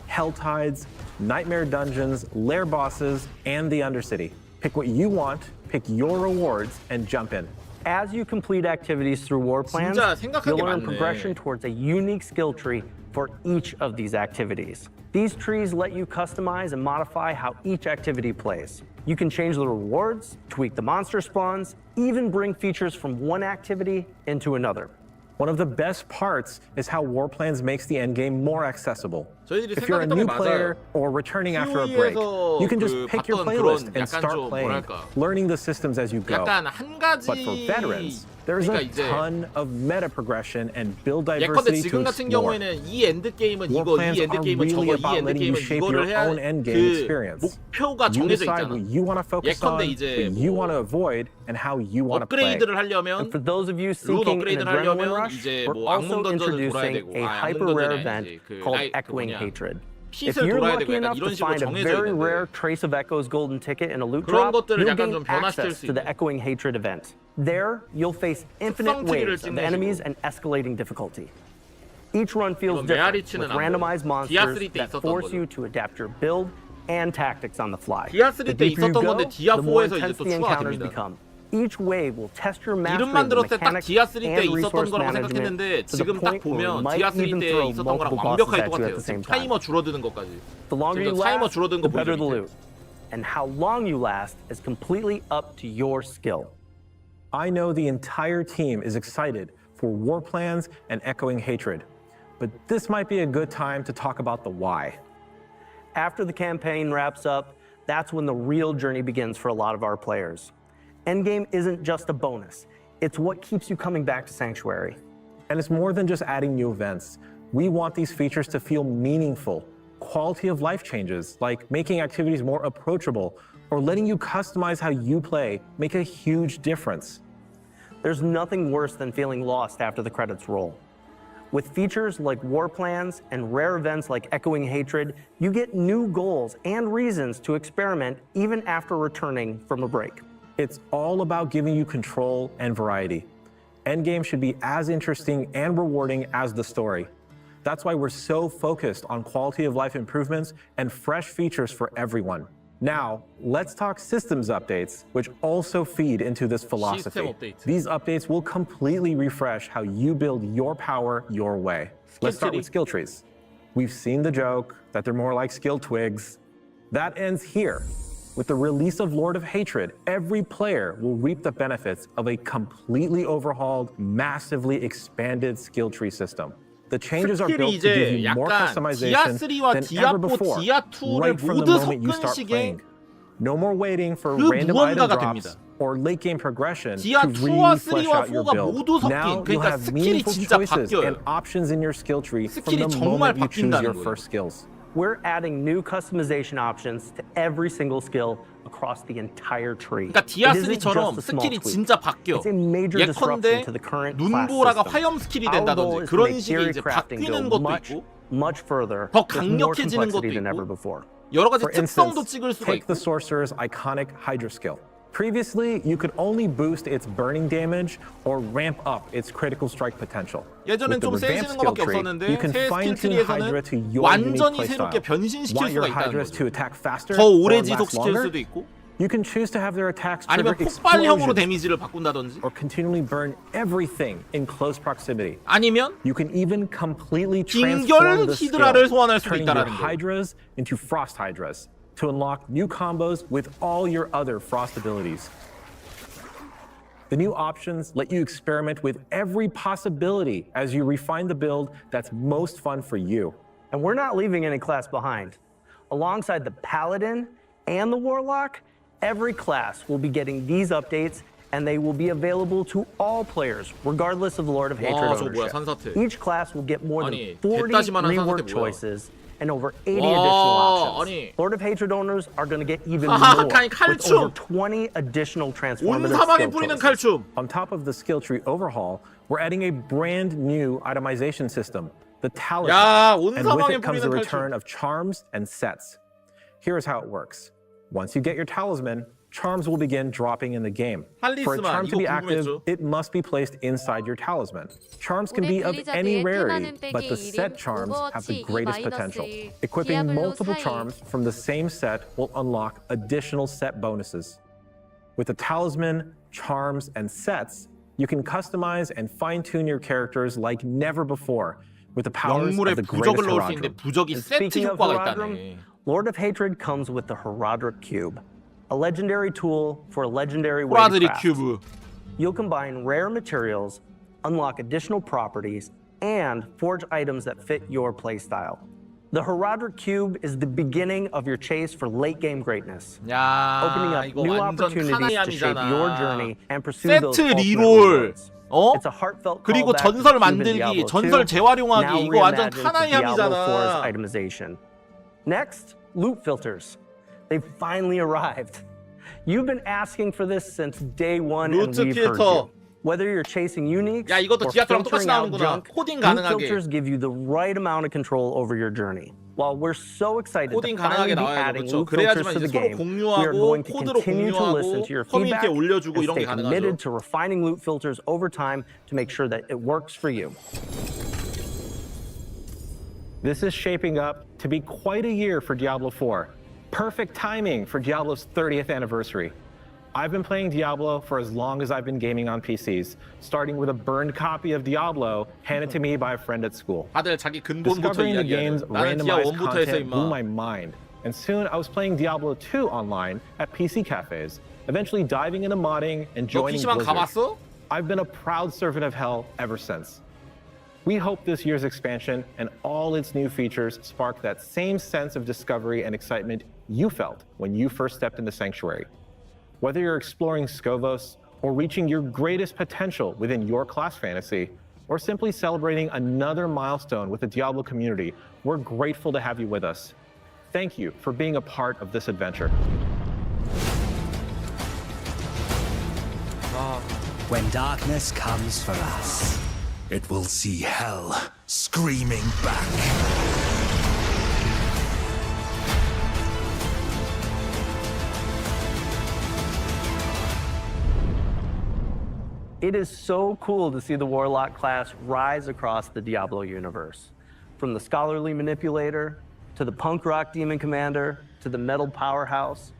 Speaker 8: hell tides, nightmare dungeons, lair bosses, and the undercity. Pick what you want, pick your rewards, and jump in.
Speaker 2: As you complete activities through war plans,
Speaker 1: 진짜 생각한 게
Speaker 2: you'll earn
Speaker 1: 많네.
Speaker 2: progression towards a unique skill tree for each of these activities. These trees let you customize and modify how each activity plays. You can change the rewards, tweak the monster spawns, even bring features from one activity into another.
Speaker 8: One of the best parts is how war plans makes the endgame more accessible.
Speaker 1: 저희들이
Speaker 8: If you're a
Speaker 1: 생각했던
Speaker 8: new
Speaker 1: 게
Speaker 8: player
Speaker 1: 맞아요.
Speaker 8: or returning after a break, you can just
Speaker 1: 그
Speaker 8: pick your
Speaker 1: 봤던
Speaker 8: playlist
Speaker 1: 그런
Speaker 8: and
Speaker 1: 약간
Speaker 8: start
Speaker 1: 좀
Speaker 8: playing,
Speaker 1: 뭐랄까.
Speaker 8: learning the systems as you go.
Speaker 1: 약간 한 가지
Speaker 8: But for veterans, there's a
Speaker 1: 그러니까 이제
Speaker 8: ton of meta progression and build
Speaker 1: 예컨대
Speaker 8: diversity
Speaker 1: 지금
Speaker 8: to
Speaker 1: 같은
Speaker 8: explore.
Speaker 1: 경우에는 이 엔드 게임은
Speaker 8: War
Speaker 1: 이거,
Speaker 8: plans
Speaker 1: 이 엔드
Speaker 8: are
Speaker 1: 게임은
Speaker 8: really
Speaker 1: 저거, 이
Speaker 8: about
Speaker 1: 엔드
Speaker 8: letting you
Speaker 1: 게임은
Speaker 8: shape
Speaker 1: 이거를
Speaker 8: your
Speaker 1: 해야
Speaker 8: own endgame
Speaker 1: 그
Speaker 8: experience.
Speaker 1: 목표가
Speaker 8: You
Speaker 1: 정해져
Speaker 8: decide
Speaker 1: 있잖아.
Speaker 8: what you want to focus on,
Speaker 1: 예컨대 이제
Speaker 8: what you
Speaker 1: 뭐
Speaker 8: want to avoid, and how you want to play.
Speaker 1: 업그레이드를 하려면
Speaker 2: And for those of you
Speaker 1: 룬
Speaker 2: seeking an
Speaker 1: 업그레이드를
Speaker 2: adrenaline
Speaker 1: 하려면
Speaker 2: rush,
Speaker 1: 이제
Speaker 2: we're
Speaker 1: 뭐
Speaker 2: also
Speaker 1: 악몽 던전을 돌아야
Speaker 2: introducing
Speaker 1: 되고
Speaker 2: a
Speaker 1: 악몽
Speaker 2: hyper-rare
Speaker 1: 던전이
Speaker 2: event
Speaker 1: 아니지 그
Speaker 2: called
Speaker 1: 라이
Speaker 2: Echoing
Speaker 1: 뭐냐
Speaker 2: Hatred. If
Speaker 1: 핏을
Speaker 2: you're
Speaker 1: 돌아야
Speaker 2: lucky
Speaker 1: 되고 약간
Speaker 2: enough
Speaker 1: 이런
Speaker 2: to
Speaker 1: 식으로
Speaker 2: find a
Speaker 1: 정해져
Speaker 2: very
Speaker 1: 있는데
Speaker 2: rare Trace of Echoes golden ticket in a loot
Speaker 1: 그런
Speaker 2: drop,
Speaker 1: 것들을
Speaker 2: you'll
Speaker 1: 약간
Speaker 2: gain
Speaker 1: 좀 변화시킬
Speaker 2: access
Speaker 1: 수
Speaker 2: to the
Speaker 1: 있는.
Speaker 2: Echoing Hatred event. There, you'll face infinite
Speaker 1: 특성 트리를
Speaker 2: waves of
Speaker 1: 찍는
Speaker 2: enemies
Speaker 1: 식으로.
Speaker 2: and escalating difficulty. Each run feels
Speaker 1: 이건
Speaker 2: different,
Speaker 1: 메아리치는
Speaker 2: with
Speaker 1: 안
Speaker 2: randomized
Speaker 1: 보여.
Speaker 2: monsters
Speaker 1: 디아3 때
Speaker 2: that
Speaker 1: 있었던
Speaker 2: force
Speaker 1: 거죠.
Speaker 2: you to adapt your build and tactics on the fly.
Speaker 1: 디아3
Speaker 2: The
Speaker 1: 때
Speaker 2: deeper you
Speaker 1: 있었던
Speaker 2: go,
Speaker 1: 건데
Speaker 2: the more
Speaker 1: 디아4에서 이제
Speaker 2: intense
Speaker 1: 또
Speaker 2: the
Speaker 1: 추가가
Speaker 2: encounters
Speaker 1: 됩니다.
Speaker 2: become. Each wave will test your mastery
Speaker 1: 이름만
Speaker 2: of the
Speaker 1: 들었을 때 딱
Speaker 2: mechanics
Speaker 1: 디아3 때
Speaker 2: and
Speaker 1: 있었던
Speaker 2: resource
Speaker 1: 거라고
Speaker 2: management
Speaker 1: 생각했는데
Speaker 2: to the
Speaker 1: 지금 딱
Speaker 2: point where you
Speaker 1: 보면
Speaker 2: might
Speaker 1: 디아3
Speaker 2: even
Speaker 1: 때
Speaker 2: throw
Speaker 1: 있었던 거랑
Speaker 2: multiple
Speaker 1: 완벽하게
Speaker 2: bosses at you
Speaker 1: 똑같아요.
Speaker 2: at the same
Speaker 1: 지금
Speaker 2: time.
Speaker 1: 타이머 줄어드는 것까지.
Speaker 2: The longer you
Speaker 1: 지금 타이머
Speaker 2: last,
Speaker 1: 줄어드는
Speaker 2: the
Speaker 1: 거
Speaker 2: better
Speaker 1: 보이죠
Speaker 2: the
Speaker 1: 밑에.
Speaker 2: loot. And how long you last is completely up to your skill.
Speaker 8: I know the entire team is excited for war plans and Echoing Hatred, but this might be a good time to talk about the why.
Speaker 2: After the campaign wraps up, that's when the real journey begins for a lot of our players. Endgame isn't just a bonus, it's what keeps you coming back to Sanctuary.
Speaker 8: And it's more than just adding new events. We want these features to feel meaningful, quality of life changes, like making activities more approachable or letting you customize how you play make a huge difference.
Speaker 2: There's nothing worse than feeling lost after the credits roll. With features like war plans and rare events like Echoing Hatred, you get new goals and reasons to experiment even after returning from a break.
Speaker 8: It's all about giving you control and variety. Endgame should be as interesting and rewarding as the story. That's why we're so focused on quality of life improvements and fresh features for everyone. Now, let's talk systems updates, which also feed into this philosophy.
Speaker 1: System updates.
Speaker 8: These updates will completely refresh how you build your power your way. Let's start with skill trees. We've seen the joke that they're more like skill twigs. That ends here. With the release of Lord of Hatred, every player will reap the benefits of a completely overhauled, massively expanded skill tree system. The changes are
Speaker 1: 스킬이
Speaker 8: built to give
Speaker 1: 이제
Speaker 8: you more
Speaker 1: 약간
Speaker 8: customization
Speaker 1: 디아3와
Speaker 8: than ever
Speaker 1: 디아포,
Speaker 8: before,
Speaker 1: 디아2를
Speaker 8: right from the
Speaker 1: 모두
Speaker 8: moment you
Speaker 1: 섞은
Speaker 8: start
Speaker 1: 식의
Speaker 8: playing. No more waiting for
Speaker 1: 그
Speaker 8: random item
Speaker 1: 무언가가
Speaker 8: drops
Speaker 1: 됩니다.
Speaker 8: or late game progression to
Speaker 1: 디아2와
Speaker 8: really flesh
Speaker 1: 3와
Speaker 8: out your
Speaker 1: 4가
Speaker 8: build.
Speaker 1: 모두 섞인,
Speaker 8: Now you'll
Speaker 1: 그러니까
Speaker 8: have
Speaker 1: 스킬이
Speaker 8: meaningful
Speaker 1: 진짜
Speaker 8: choices
Speaker 1: 바뀌어요.
Speaker 8: and options in your skill tree from
Speaker 1: 스킬이
Speaker 8: the
Speaker 1: 정말
Speaker 8: moment you choose
Speaker 1: 바뀐다는
Speaker 8: your
Speaker 1: 거예요.
Speaker 8: first skills.
Speaker 2: We're adding new customization options to every single skill across the entire tree.
Speaker 1: 그러니까
Speaker 2: It isn't
Speaker 1: 디아3처럼
Speaker 2: just a small
Speaker 1: 스킬이
Speaker 2: tweak.
Speaker 1: 진짜 바뀌어.
Speaker 2: It's a major
Speaker 1: 예컨대
Speaker 2: disruption to the current class
Speaker 1: 눈보라가
Speaker 2: system.
Speaker 1: 화염 스킬이
Speaker 2: Our goal
Speaker 1: 된다든지
Speaker 2: is to
Speaker 1: 그런
Speaker 2: make
Speaker 1: 식의
Speaker 2: theory
Speaker 1: 이제
Speaker 2: crafting
Speaker 1: 바뀌는
Speaker 2: go
Speaker 1: 것도
Speaker 2: much,
Speaker 1: 있고
Speaker 2: much further
Speaker 1: 더
Speaker 2: with more
Speaker 1: 강력해지는 것도
Speaker 2: complexity than
Speaker 1: 있고
Speaker 2: ever before.
Speaker 1: 여러 가지
Speaker 8: For
Speaker 1: 특성도
Speaker 8: instance,
Speaker 1: 찍을 수가
Speaker 8: take
Speaker 1: 있고
Speaker 8: the sorcerer's iconic Hydra skill. Previously, you could only boost its burning damage or ramp up its critical strike potential.
Speaker 1: 예전엔
Speaker 8: With the
Speaker 1: 좀
Speaker 8: revamped
Speaker 1: 세지는
Speaker 8: skill
Speaker 1: 것밖에
Speaker 8: tree,
Speaker 1: 없었는데
Speaker 8: you can
Speaker 1: 새 스킬
Speaker 8: fine-tune Hydra to
Speaker 1: 트리에서는
Speaker 8: your unique
Speaker 1: 완전히
Speaker 8: playstyle.
Speaker 1: 새롭게 변신시킬
Speaker 8: Want your
Speaker 1: 수가 있다는
Speaker 8: Hydras to
Speaker 1: 거죠.
Speaker 8: attack faster
Speaker 1: 더
Speaker 8: or
Speaker 1: 오래
Speaker 8: last
Speaker 1: 지속시킬
Speaker 8: longer?
Speaker 1: 수도 있고
Speaker 8: You can choose to have their attacks
Speaker 1: 아니면
Speaker 8: trigger
Speaker 1: 폭발형으로
Speaker 8: explosions
Speaker 1: 데미지를 바꾼다든지
Speaker 8: or continually burn everything in close proximity.
Speaker 1: 아니면
Speaker 8: You can even completely
Speaker 1: 빙결
Speaker 8: transform the
Speaker 1: 히드라를
Speaker 8: skill,
Speaker 1: 소환할 수도
Speaker 8: turning your
Speaker 1: 있다라는 거예요.
Speaker 8: Hydras into Frost Hydras to unlock new combos with all your other Frost abilities. The new options let you experiment with every possibility as you refine the build that's most fun for you.
Speaker 2: And we're not leaving any class behind. Alongside the Paladin and the Warlock, every class will be getting these updates, and they will be available to all players, regardless of Lord of Hatred
Speaker 1: 와, 저거 뭐야,
Speaker 2: ownership.
Speaker 1: 산사태.
Speaker 2: Each class will get more than
Speaker 1: 아니,
Speaker 2: 40
Speaker 1: 개따지만한
Speaker 2: rework
Speaker 1: 산사태 뭐야.
Speaker 2: choices and over 80
Speaker 1: 와,
Speaker 2: additional options.
Speaker 1: 아니.
Speaker 2: Lord of Hatred owners are going to get even
Speaker 1: 하하,
Speaker 2: more,
Speaker 1: 칼춤.
Speaker 2: with over 20 additional
Speaker 1: 온
Speaker 2: transformative
Speaker 1: 사방에
Speaker 2: skill
Speaker 1: 뿌리는
Speaker 2: choices.
Speaker 1: 칼춤.
Speaker 8: On top of the skill tree overhaul, we're adding a brand new itemization system, the Talisman.
Speaker 1: 야, 온
Speaker 8: And with
Speaker 1: 사방에
Speaker 8: it comes the
Speaker 1: 뿌리는
Speaker 8: return
Speaker 1: 칼춤.
Speaker 8: of charms and sets. Here's how it works. Once you get your talisman, charms will begin dropping in the game. For a
Speaker 1: 할리스만
Speaker 8: charm to
Speaker 1: 이거
Speaker 8: be active,
Speaker 1: 궁금했죠?
Speaker 8: it must be placed inside your talisman. Charms can be of any rarity, but the set charms have the greatest potential. Equipping multiple charms from the same set will unlock additional set bonuses. With the talisman, charms, and sets, you can customize and fine-tune your characters like never before with the powers
Speaker 1: 영물에
Speaker 8: of the greatest
Speaker 1: 부적을 넣을 수 있는데
Speaker 8: Herodrum.
Speaker 1: 부적이
Speaker 2: And
Speaker 1: 세트
Speaker 2: speaking of
Speaker 1: 효과가
Speaker 2: Herodrum,
Speaker 1: 있다네.
Speaker 2: Lord of Hatred comes with the Herodric Cube, a legendary tool for a legendary way to
Speaker 1: 호라드리
Speaker 2: craft.
Speaker 1: 큐브.
Speaker 2: You'll combine rare materials, unlock additional properties, and forge items that fit your playstyle. The Herodric Cube is the beginning of your chase for late-game greatness, opening
Speaker 1: 야
Speaker 2: up
Speaker 1: 이거
Speaker 2: new
Speaker 1: 완전
Speaker 2: opportunities to shape your journey
Speaker 1: 카나이암이잖아.
Speaker 2: and pursue those
Speaker 1: 세트
Speaker 2: ultimate
Speaker 1: 리롤.
Speaker 2: rewards.
Speaker 1: 어?
Speaker 2: It's a heartfelt
Speaker 1: 그리고
Speaker 2: callback to
Speaker 1: 전설
Speaker 2: the Cube in
Speaker 1: 만들기,
Speaker 2: Diablo
Speaker 1: 전설
Speaker 2: 2,
Speaker 1: 재활용하기
Speaker 2: now
Speaker 1: 이거 완전
Speaker 2: reimagined for Diablo 4's
Speaker 1: 카나이암이잖아.
Speaker 2: itemization. Next, loot filters. They've finally arrived. You've been asking for this since day one, and
Speaker 1: 루트
Speaker 2: we've heard
Speaker 1: 필터.
Speaker 2: you. Whether you're chasing uniques
Speaker 1: 야, 이것도
Speaker 2: or
Speaker 1: 디아블로랑 똑같이
Speaker 2: filtering out
Speaker 1: 나오는구나.
Speaker 2: junk,
Speaker 1: 코딩
Speaker 2: loot
Speaker 1: 가능하게.
Speaker 2: filters give you the right amount of control over your journey. While we're so excited to
Speaker 1: 코딩
Speaker 2: finally
Speaker 1: 가능하게
Speaker 2: be
Speaker 1: 나와야죠.
Speaker 2: adding
Speaker 1: 그렇죠.
Speaker 2: loot filters
Speaker 1: 그래야지만
Speaker 2: to the
Speaker 1: 이제 서로
Speaker 2: game, we are
Speaker 1: 공유하고
Speaker 2: going to
Speaker 1: 코드로
Speaker 2: continue to listen
Speaker 1: 공유하고
Speaker 2: to your
Speaker 1: 커뮤니티에
Speaker 2: feedback
Speaker 1: 올려주고
Speaker 2: and
Speaker 1: 이런
Speaker 2: stay
Speaker 1: 게
Speaker 2: committed
Speaker 1: 가능하죠.
Speaker 2: to refining loot filters over time to make sure that it works for you.
Speaker 8: This is shaping up to be quite a year for Diablo IV. Perfect timing for Diablo's 30th anniversary. I've been playing Diablo for as long as I've been gaming on PCs, starting with a burned copy of Diablo handed to me by a friend at school.
Speaker 1: 다들 자기 근본부터
Speaker 8: Discovering the game's
Speaker 1: 이야기하는. 나는 디아
Speaker 8: randomized
Speaker 1: 1부터 했어
Speaker 8: content blew
Speaker 1: 임마.
Speaker 8: my mind, and soon I was playing Diablo II online at PC cafes, eventually diving into modding and
Speaker 1: 너
Speaker 8: joining
Speaker 1: PC방
Speaker 8: Blizzard.
Speaker 1: 가봤어?
Speaker 8: I've been a proud servant of hell ever since. We hope this year's expansion and all its new features spark that same sense of discovery and excitement you felt when you first stepped into Sanctuary. Whether you're exploring Scovos or reaching your greatest potential within your class fantasy, or simply celebrating another milestone with the Diablo community, we're grateful to have you with us. Thank you for being a part of this adventure.
Speaker 3: When darkness comes for us, it will see hell screaming back.
Speaker 2: It is so cool to see the Warlock class rise across the Diablo universe. From the scholarly manipulator, to the punk rock demon commander, to the metal powerhouse.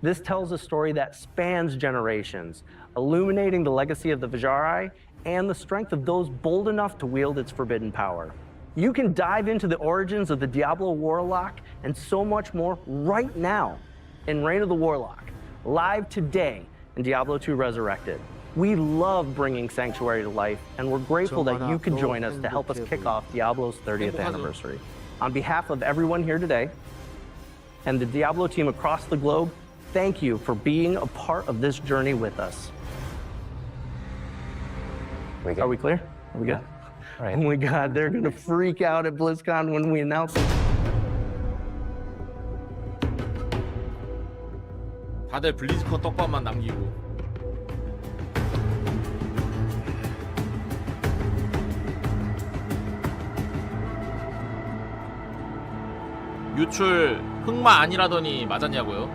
Speaker 2: This tells a story that spans generations, illuminating the legacy of the Vajari and the strength of those bold enough to wield its forbidden power. You can dive into the origins of the Diablo Warlock and so much more right now in Reign of the Warlock, live today in Diablo II Resurrected. We love bringing Sanctuary to life, and we're grateful that you could join us to help us kick off Diablo's 30th anniversary. On behalf of everyone here today and the Diablo team across the globe, thank you for being a part of this journey with us. Are we clear? Are we good?
Speaker 6: All right.
Speaker 2: Oh my God, they're gonna freak out at BlizzCon when we announce it.
Speaker 1: 다들 블리즈컨 떡밥만 남기고. 유출 흑마 아니라더니 맞았냐고요?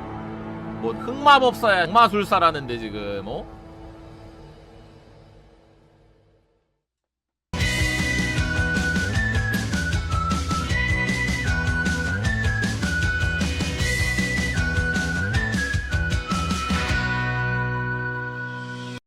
Speaker 1: 뭐 흑마법사야 악마술사라는데 지금 어?